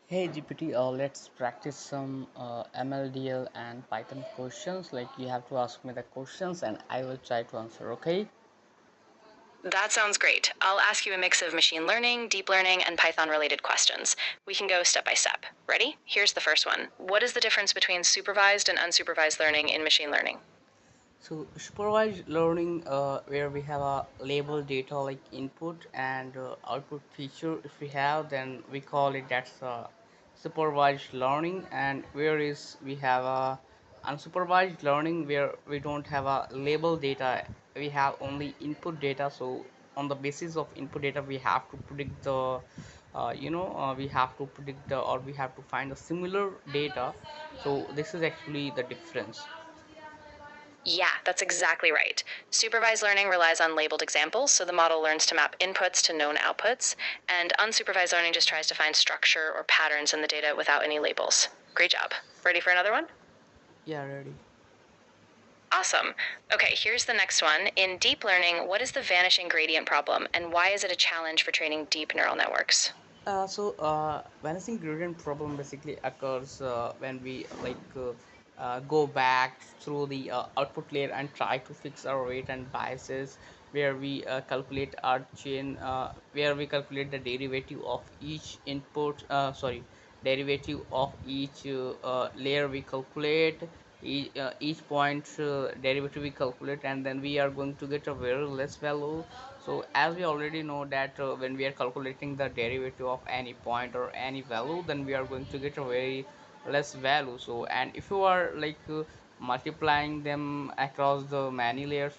Hey GPT, let's practice some MLDL and Python questions. Like you have to ask me the questions and I will try to answer, okay? That sounds great. I'll ask you a mix of machine learning, deep learning, and Python related questions. We can go step by step. Ready? Here's the first one. What is the difference between supervised and unsupervised learning in machine learning? So supervised learning, where we have a label data like input and output feature. If we have, then we call it that's supervised learning. And where is we have a unsupervised learning where we don't have a label data. We have only input data. So on the basis of input data, we have to predict the, we have to predict the or we have to find the similar data. So this is actually the difference. Yeah, that's exactly right. Supervised learning relies on labeled examples, so the model learns to map inputs to known outputs, and unsupervised learning just tries to find structure or patterns in the data without any labels. Great job. Ready for another one? Yeah, ready. Awesome. Okay, here's the next one. In deep learning, what is the vanishing gradient problem, and why is it a challenge for training deep neural networks? Vanishing gradient problem basically occurs when we go back through the output layer and try to fix our weight and biases, where we calculate our chain, where we calculate the derivative of each input. Derivative of each layer we calculate. Each point derivative we calculate, and then we are going to get a very less value. So as we already know that when we are calculating the derivative of any point or any value, then we are going to get a very less value. So and if you are multiplying them across the many layers,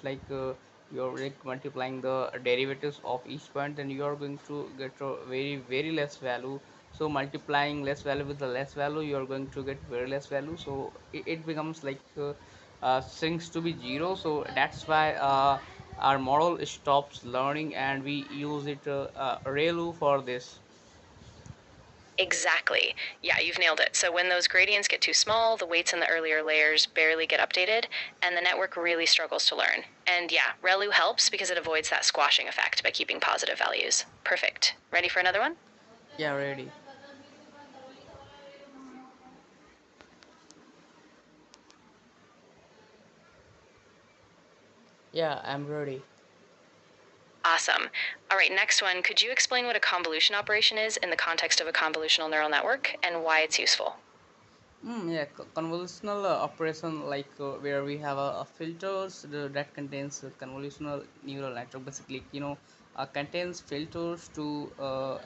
you're like multiplying the derivatives of each point, then you are going to get a very less value. So multiplying less value with the less value, you are going to get very less value. So it becomes sinks to be zero. So that's why our model stops learning and we use it ReLU for this. Exactly. Yeah, you've nailed it. So when those gradients get too small, the weights in the earlier layers barely get updated, and the network really struggles to learn. And yeah, ReLU helps because it avoids that squashing effect by keeping positive values. Perfect. Ready for another one? Yeah, ready. Yeah, I'm ready. Awesome. All right, next one. Could you explain what a convolution operation is in the context of a convolutional neural network and why it's useful? Yeah, convolutional operation where we have a filters that contains a convolutional neural network. Basically, contains filters to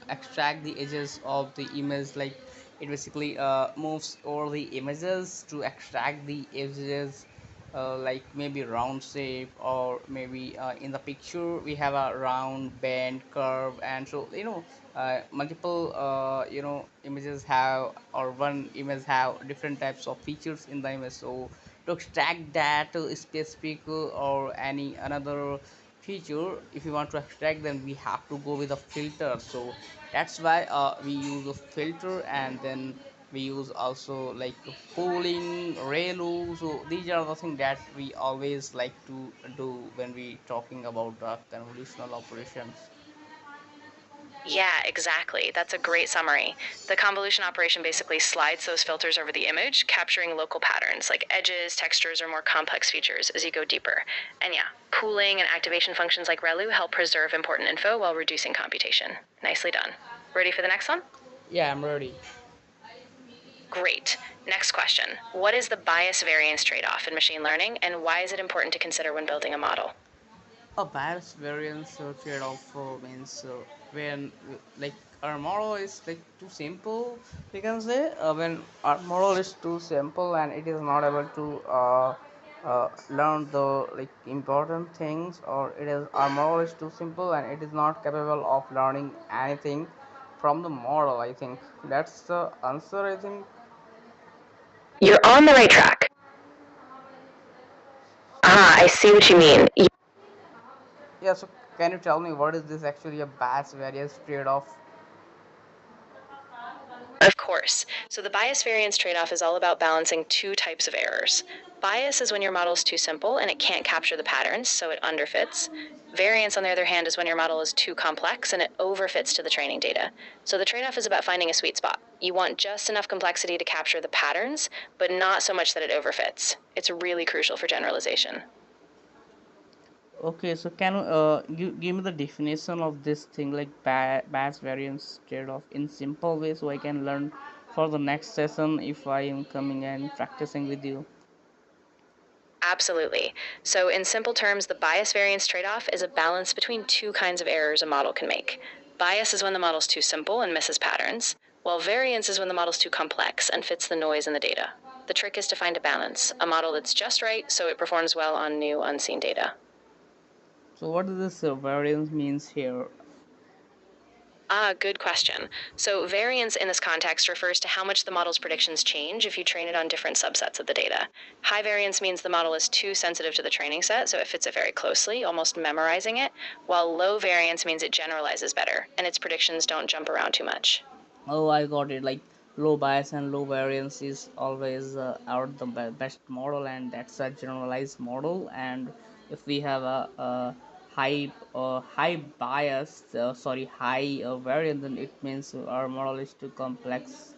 extract the edges of the image. Like it basically moves over the images to extract the edges, like maybe round shape, or maybe in the picture we have a round bend curve. And so multiple images have, or one image have different types of features in the image. So to extract that specific or any another feature, if you want to extract, then we have to go with a filter. So that's why we use a filter. And then we use also like pooling ReLU. So these are the things that we always like to do when we talking about convolutional operations. Yeah, exactly. That's a great summary. The convolution operation basically slides those filters over the image, capturing local patterns like edges, textures, or more complex features as you go deeper. And yeah, pooling and activation functions like ReLU help preserve important info while reducing computation. Nicely done. Ready for the next one? Yeah, I'm ready. Great. Next question. What is the bias variance trade off in machine learning, and why is it important to consider when building a model? A bias variance trade-off means when like our model is like too simple, we can say when our model is too simple and it is not able to learn the like important things, or it is our model is too simple and it is not capable of learning anything from the model. I think that's the answer, I think. You're on the right track. Ah, I see what you mean. Yeah, so can you tell me what is this actually a bias variance trade-off? Of course. So the bias variance trade off is all about balancing two types of errors. Bias is when your model is too simple and it can't capture the patterns, so it underfits. Variance, on the other hand, is when your model is too complex and it overfits to the training data. So the trade off is about finding a sweet spot. You want just enough complexity to capture the patterns, but not so much that it overfits. It's really crucial for generalization. Okay, so can you give me the definition of this thing like Bayes variance trade-off in simple way so I can learn for the next session if I am coming and practicing with you. Absolutely. So, in simple terms, the bias variance trade off is a balance between two kinds of errors a model can make. Bias is when the model's too simple and misses patterns, while variance is when the model's too complex and fits the noise in the data. The trick is to find a balance, a model that's just right so it performs well on new, unseen data. So what does this variance means here? Ah, good question. So, variance in this context refers to how much the model's predictions change if you train it on different subsets of the data. High variance means the model is too sensitive to the training set, so it fits it very closely, almost memorizing it, while low variance means it generalizes better, and its predictions don't jump around too much. Oh, I got it. Like low bias and low variance is always our the best model, and that's a generalized model. And if we have a high bias, high variance, then it means our model is too complex.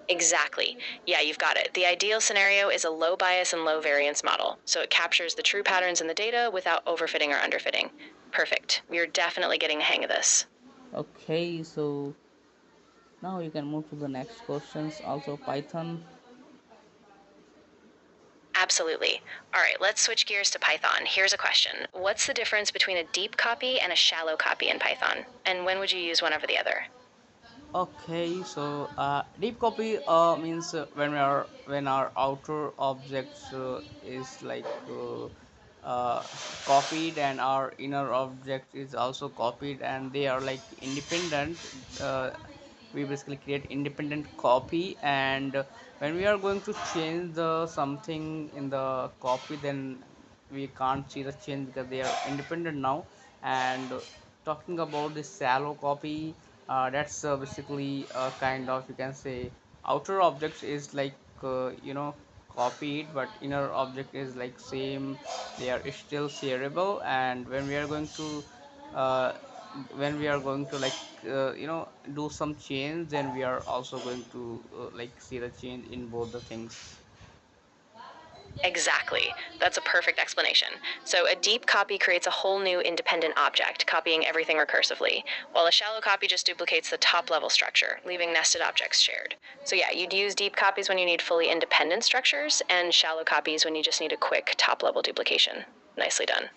Exactly. Yeah, you've got it. The ideal scenario is a low bias and low variance model, so it captures the true patterns in the data without overfitting or underfitting. Perfect. You're definitely getting the hang of this. Okay, so now you can move to the next questions. Also Python. Absolutely. All right, let's switch gears to Python. Here's a question. What's the difference between a deep copy and a shallow copy in Python? And when would you use one over the other? Okay, so deep copy means when our outer objects is uh, copied and our inner object is also copied and they are like independent. Uh, we basically create independent copy, and when we are going to change the something in the copy, then we can't see the change because they are independent now. And talking about the shallow copy, that's basically a kind of, you can say, outer object is like copied, but inner object is like same, they are still shareable. And uh, when we are going to do some change, then we are also going to like see the change in both the things. Exactly. That's a perfect explanation. So, a deep copy creates a whole new independent object, copying everything recursively, while a shallow copy just duplicates the top level structure, leaving nested objects shared. So, yeah, you'd use deep copies when you need fully independent structures, and shallow copies when you just need a quick top level duplication. Nicely done.